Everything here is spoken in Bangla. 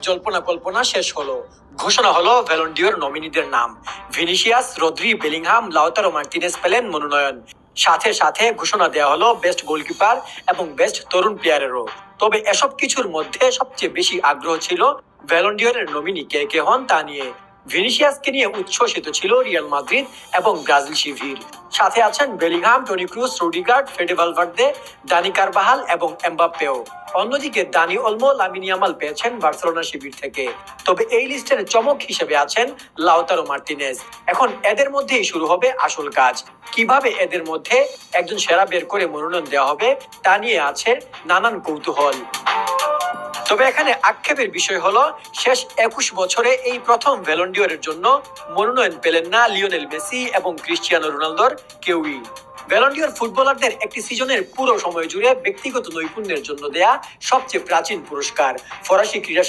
জল্পনা কল্পনা শেষ হলো, ঘোষণা হলো ব্যালন ডিওর নমিনিদের নাম। Vinicius, Rodri, Bellingham, Lautaro Martinez পেলেন মনোনয়ন। সাথে সাথে ঘোষণা দেওয়া হলো বেস্ট গোলকিপার এবং বেস্ট তরুণ প্লেয়ারেরও। তবে এসব কিছুর মধ্যে সবচেয়ে বেশি আগ্রহ ছিল ব্যালন ডিওরের নমিনি কে কে হন তা নিয়ে। ভিনিসিয়াসকে নিয়ে উচ্ছ্বসিত ছিল রিয়াল মাদ্রিদ এবং ব্রাজিল শিবির। সাথে আছেন Bellingham, Toni Kroos, Rüdiger, Fede Valverde, Dani Carvajal এবং এমবাপ্পেও। অন্যদিকে দানি ওলমো, লামিন ইয়ামাল পেয়েছেন বার্সেলোনা শিবির থেকে। তবে এই লিস্টের চমক হিসেবে আছেন লাউতারো মার্টিনেজ। এখন এদের মধ্যেই শুরু হবে আসল কাজ। কিভাবে এদের মধ্যে একজন সেরা বের করে মনোনয়ন দেওয়া হবে তা নিয়ে আছে নানান কৌতূহল। তবে এখানে আক্ষেপের বিষয় হলো, শেষ 21 বছরে এই প্রথম ব্যালন ডিওরের জন্য মনোনয়ন পেলেন না লিওনেল মেসি এবং ক্রিস্টিয়ানো রোনালদোর কেউই। ব্যালন ডিওর ফুটবলারদের একটি সিজনের পুরো সময় জুড়ে ব্যক্তিগত নৈপুণ্যের জন্য দেয়া সবচেয়ে প্রাচীন পুরস্কার। ফরাসি ক্রীড়া